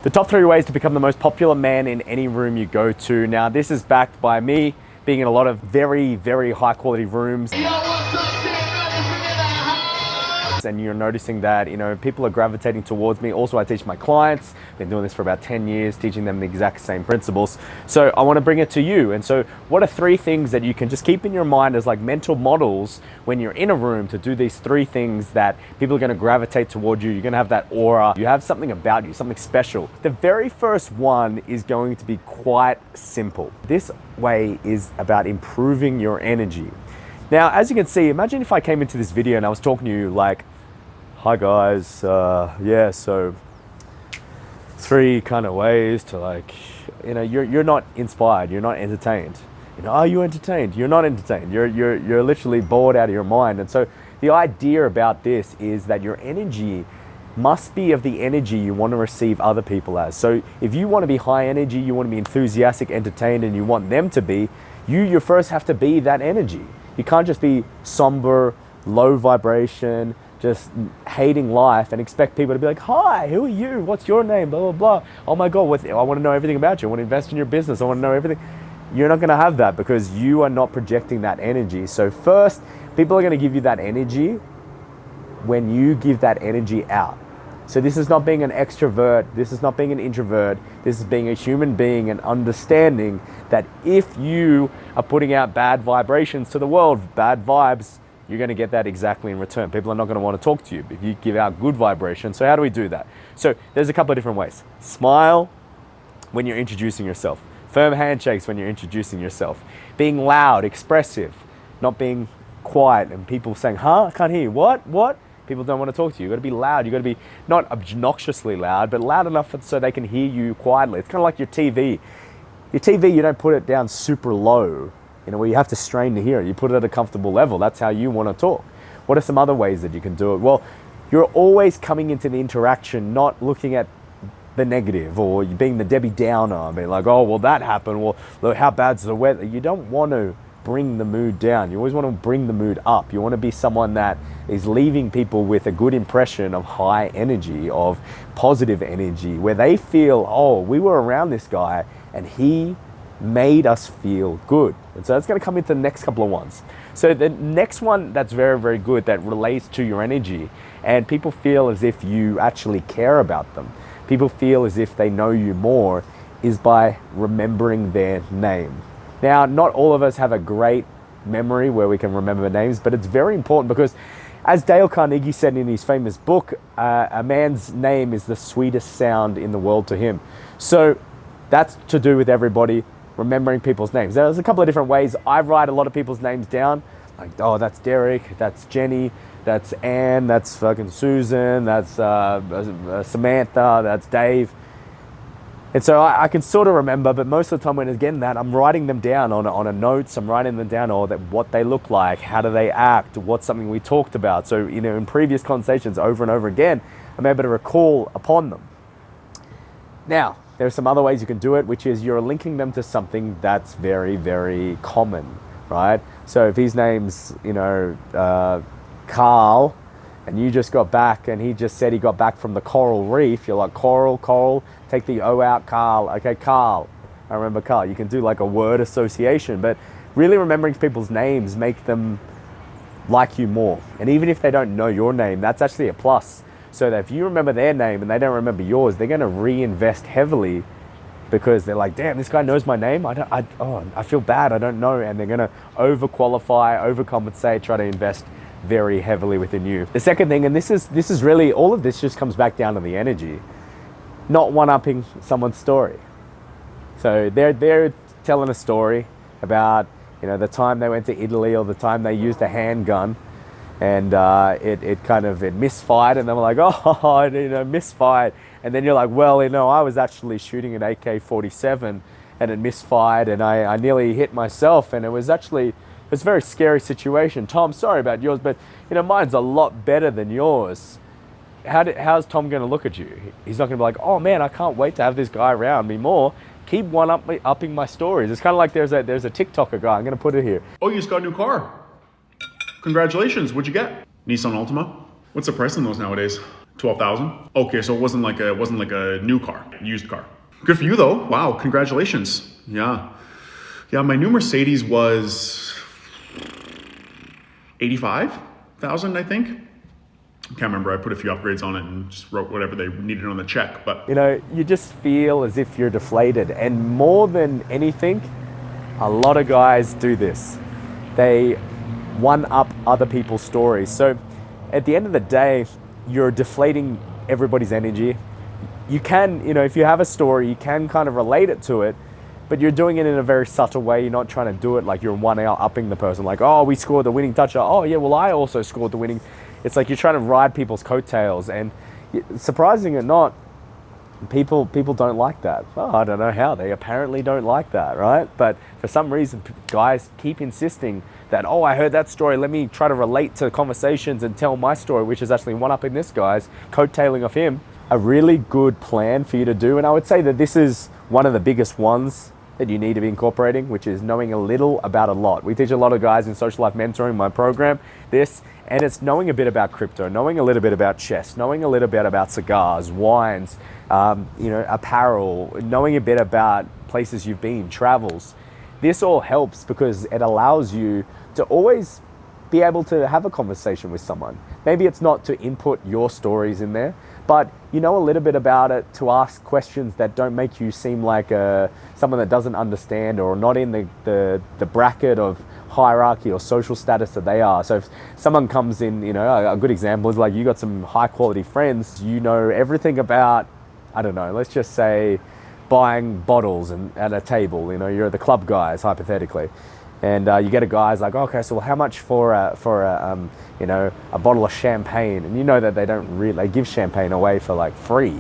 The top 3 ways to become the most popular man in any room you go to. Now, this is backed by me being in a lot of very, very high quality rooms. And you're noticing that, people are gravitating towards me. Also, I teach my clients. Been doing this for about 10 years, teaching them the exact same principles. So I want to bring it to you. And so what are 3 things that you can just keep in your mind as like mental models when you're in a room to do these 3 things that people are going to gravitate toward you. You're going to have that aura. You have something about you, something special. The very first one is going to be quite simple. This way is about improving your energy. Now, as you can see, imagine if I came into this video and I was talking to you like, hi guys, so 3 kind of ways to you're not inspired, you're not entertained. Are you entertained? You're not entertained. You're literally bored out of your mind. And so the idea about this is that your energy must be of the energy you want to receive other people as. So if you want to be high energy, you want to be enthusiastic, entertained, and you want them to be, you first have to be that energy. You can't just be somber, low vibration, just hating life and expect people to be like, hi, who are you? What's your name? Blah, blah, blah. Oh my God, I want to know everything about you. I want to invest in your business. I want to know everything. You're not going to have that because you are not projecting that energy. So first, people are going to give you that energy when you give that energy out. So this is not being an extrovert. This is not being an introvert. This is being a human being and understanding that if you are putting out bad vibrations to the world, bad vibes, you're going to get that exactly in return. People are not going to want to talk to you if you give out good vibrations. So how do we do that? So there's a couple of different ways. Smile when you're introducing yourself. Firm handshakes when you're introducing yourself. Being loud, expressive, not being quiet and people saying, huh? I can't hear you. What? People don't want to talk to you. You've got to be loud. You've got to be not obnoxiously loud, but loud enough so they can hear you quietly. It's kind of like your TV. Your TV, you don't put it down super low, where you have to strain to hear it. You put it at a comfortable level. That's how you want to talk. What are some other ways that you can do it? Well, you're always coming into the interaction, not looking at the negative or being the Debbie Downer, being like, oh, well, that happened. Well, look, how bad's the weather? You don't want to bring the mood down. You always want to bring the mood up. You want to be someone that is leaving people with a good impression of high energy, of positive energy, where they feel, oh, we were around this guy and he made us feel good. And so that's going to come into the next couple of ones. So the next one that's very, very good that relates to your energy and people feel as if you actually care about them. People feel as if they know you more is by remembering their name. Now, not all of us have a great memory where we can remember names, but it's very important because as Dale Carnegie said in his famous book, a man's name is the sweetest sound in the world to him. So that's to do with everybody remembering people's names. There's a couple of different ways. I write a lot of people's names down. Like, oh, that's Derek, that's Jenny, that's Anne, that's fucking Susan, that's Samantha, that's Dave. And so I can sort of remember, but most of the time when again that I'm writing them down on a notes, I'm writing them down or that what they look like, how do they act, what's something we talked about. So, in previous conversations over and over again, I'm able to recall upon them. Now, there are some other ways you can do it, which is you're linking them to something that's very, very common, right? So if his name's, Carl, and you just got back and he just said he got back from the coral reef, you're like, coral, take the O out, Carl. Okay, Carl. I remember Carl. You can do like a word association, but really remembering people's names make them like you more. And even if they don't know your name, that's actually a plus. So that if you remember their name and they don't remember yours, they're going to reinvest heavily because they're like, damn, this guy knows my name. I feel bad. I don't know. And they're going to overqualify, overcompensate, try to invest very heavily within you. The second thing, and this is really, all of this just comes back down to the energy, not one-upping someone's story. So they're telling a story about, the time they went to Italy or the time they used a handgun and it misfired and they were like, oh, misfired. And then you're like, well, I was actually shooting an AK-47 and it misfired and I nearly hit myself and it's a very scary situation. Tom, sorry about yours, but mine's a lot better than yours. How's Tom going to look at you? He's not going to be like, oh man, I can't wait to have this guy around me more. Keep upping my stories. It's kind of like there's a TikToker guy. I'm going to put it here. Oh, you just got a new car. Congratulations. What'd you get? Nissan Altima. What's the price on those nowadays? 12,000. Okay, so it wasn't like a new car, used car. Good for you though. Wow, congratulations. Yeah, my new Mercedes was 85,000, I think. Can't remember. I put a few upgrades on it and just wrote whatever they needed on the check. But You know, you just feel as if you're deflated. And more than anything, a lot of guys do this. They one up other people's stories. So at the end of the day, you're deflating everybody's energy. You can, you know, if you have a story, you can kind of relate it to it, but you're doing it in a very subtle way. You're not trying to do it like you're one-upping the person. Like, oh, we scored the winning touchdown. Oh, yeah, well, I also scored the winning. It's like you're trying to ride people's coattails. And surprising or not, people don't like that. Oh, I don't know how. They apparently don't like that, right? But for some reason, guys keep insisting that, oh, I heard that story. Let me try to relate to conversations and tell my story, which is actually one-upping this guy's, coattailing of him. A really good plan for you to do, and I would say that this is one of the biggest ones that you need to be incorporating, which is knowing a little about a lot. We teach a lot of guys in Social Life Mentoring, my program, this, and it's knowing a bit about crypto, knowing a little bit about chess, knowing a little bit about cigars, wines, apparel, knowing a bit about places you've been, travels. This all helps because it allows you to always be able to have a conversation with someone. Maybe it's not to input your stories in there, but you know a little bit about it to ask questions that don't make you seem like someone that doesn't understand or not in the bracket of hierarchy or social status that they are. So if someone comes in, you know, a good example is like you got some high quality friends, you know everything about, I don't know, let's just say buying bottles and at a table, you know, you're the club guys hypothetically. And you get a guy's like, okay, so how much for a bottle of champagne? And you know that they don't really give champagne away for like free.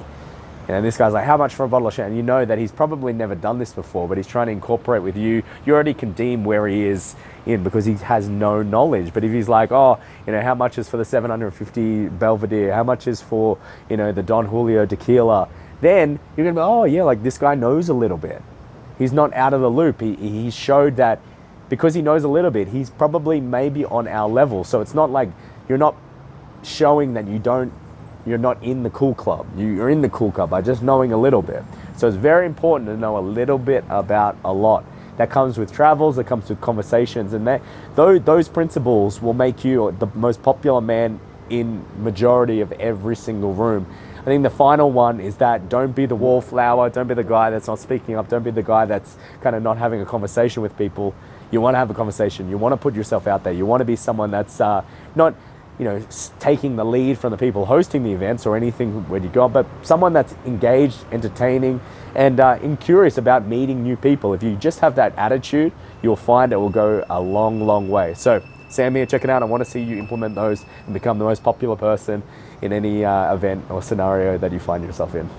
And this guy's like, how much for a bottle of champagne? And you know that he's probably never done this before, but he's trying to incorporate with you. You already can deem where he is in because he has no knowledge. But if he's like, oh, you know, how much is for the 750 Belvedere? How much is for, you know, the Don Julio tequila? Then you're gonna be, oh yeah, like this guy knows a little bit. He's not out of the loop. He showed that. Because he knows a little bit, he's probably maybe on our level. So it's not like you're not showing that you're not in the cool club. You're in the cool club by just knowing a little bit. So it's very important to know a little bit about a lot. That comes with travels, that comes with conversations, and those principles will make you the most popular man in majority of every single room. I think the final one is that don't be the wallflower, don't be the guy that's not speaking up, don't be the guy that's kind of not having a conversation with people. You want to have a conversation. You want to put yourself out there. You want to be someone that's not, you know, taking the lead from the people hosting the events or anything where you go, but someone that's engaged, entertaining, and curious about meeting new people. If you just have that attitude, you'll find it will go a long, long way. So Sam here, check it out. I want to see you implement those and become the most popular person in any event or scenario that you find yourself in.